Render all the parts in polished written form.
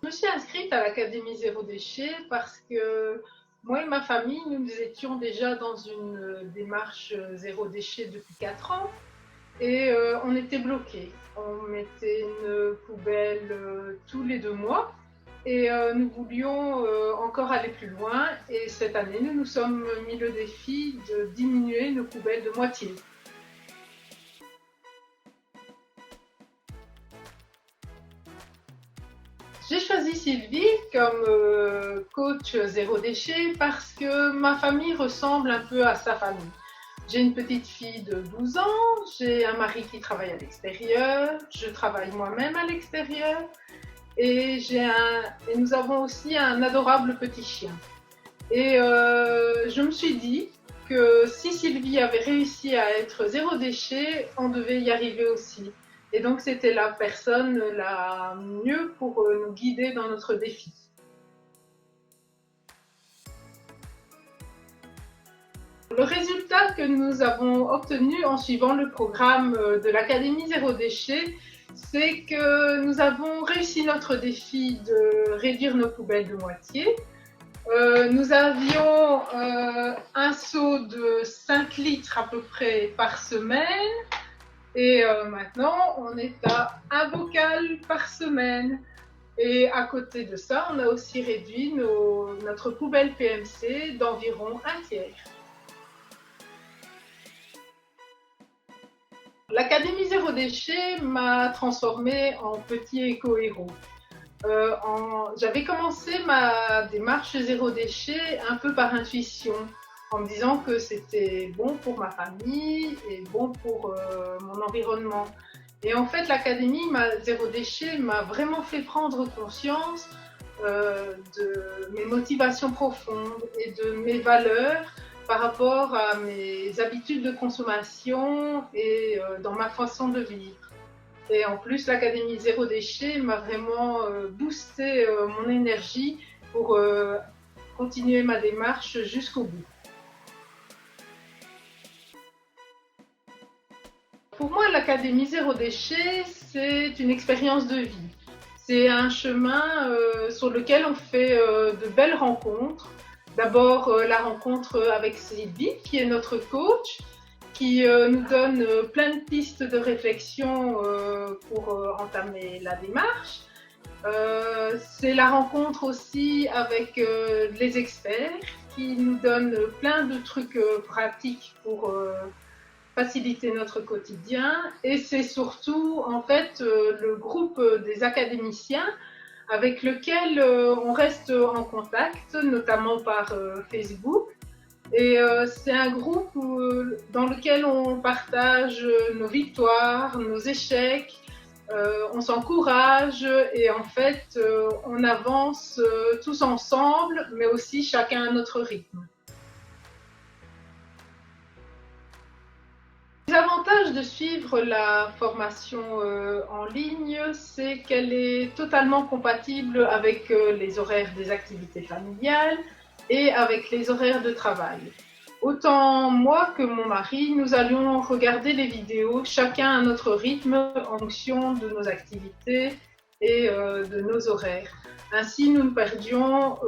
Je me suis inscrite à l'Académie Zéro Déchet parce que moi et ma famille, nous étions déjà dans une démarche zéro déchet depuis 4 ans et on était bloqués. On mettait une poubelle tous les 2 mois et nous voulions encore aller plus loin et cette année, nous nous sommes mis le défi de diminuer nos poubelles de moitié. J'ai choisi Sylvie comme coach zéro déchet parce que ma famille ressemble un peu à sa famille. J'ai une petite fille de 12 ans, j'ai un mari qui travaille à l'extérieur, je travaille moi-même à l'extérieur et nous avons aussi un adorable petit chien. Et je me suis dit que si Sylvie avait réussi à être zéro déchet, on devait y arriver aussi. Et donc c'était la personne la mieux pour nous guider dans notre défi. Le résultat que nous avons obtenu en suivant le programme de l'Académie Zéro Déchet, c'est que nous avons réussi notre défi de réduire nos poubelles de moitié. Nous avions un seau de 5 litres à peu près par semaine. Et maintenant, on est à un bocal par semaine. Et à côté de ça, on a aussi réduit notre poubelle PMC d'environ un tiers. L'Académie Zéro Déchet m'a transformée en petit éco-héros. J'avais commencé ma démarche zéro déchet un peu par intuition, en me disant que c'était bon pour ma famille et bon pour mon environnement. Et en fait, l'Académie Zéro Déchet m'a vraiment fait prendre conscience de mes motivations profondes et de mes valeurs par rapport à mes habitudes de consommation et dans ma façon de vivre. Et en plus, l'Académie Zéro Déchet m'a vraiment boosté mon énergie pour continuer ma démarche jusqu'au bout. Pour moi, l'Académie Zéro Déchet, c'est une expérience de vie. C'est un chemin sur lequel on fait de belles rencontres. D'abord, la rencontre avec Sylvie, qui est notre coach, qui nous donne plein de pistes de réflexion pour entamer la démarche. C'est la rencontre aussi avec les experts qui nous donnent plein de trucs pratiques pour faciliter notre quotidien. Et c'est surtout en fait le groupe des académiciens avec lequel on reste en contact, notamment par Facebook. Et c'est un groupe dans lequel on partage nos victoires, nos échecs, on s'encourage et en fait on avance tous ensemble, mais aussi chacun à notre rythme. Les avantages de suivre la formation en ligne, c'est qu'elle est totalement compatible avec les horaires des activités familiales et avec les horaires de travail. Autant moi que mon mari, nous allions regarder les vidéos chacun à notre rythme en fonction de nos activités et de nos horaires. Ainsi, nous ne perdions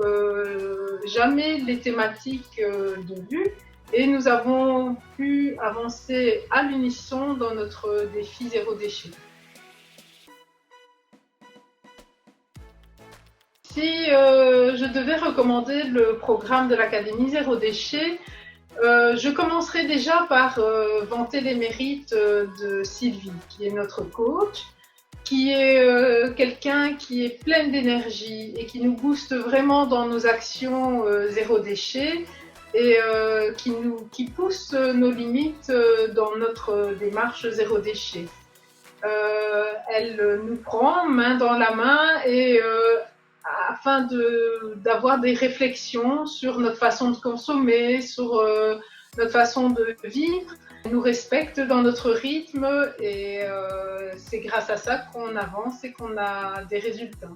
jamais les thématiques de vue et nous avons pu avancer à l'unisson dans notre défi zéro déchet. Si je devais recommander le programme de l'Académie Zéro Déchet, je commencerai déjà par vanter les mérites de Sylvie, qui est notre coach, qui est quelqu'un qui est pleine d'énergie et qui nous booste vraiment dans nos actions zéro déchet et qui pousse nos limites dans notre démarche zéro déchet. Elle nous prend main dans la main et afin d'avoir des réflexions sur notre façon de consommer, sur notre façon de vivre. Elle nous respecte dans notre rythme et c'est grâce à ça qu'on avance et qu'on a des résultats.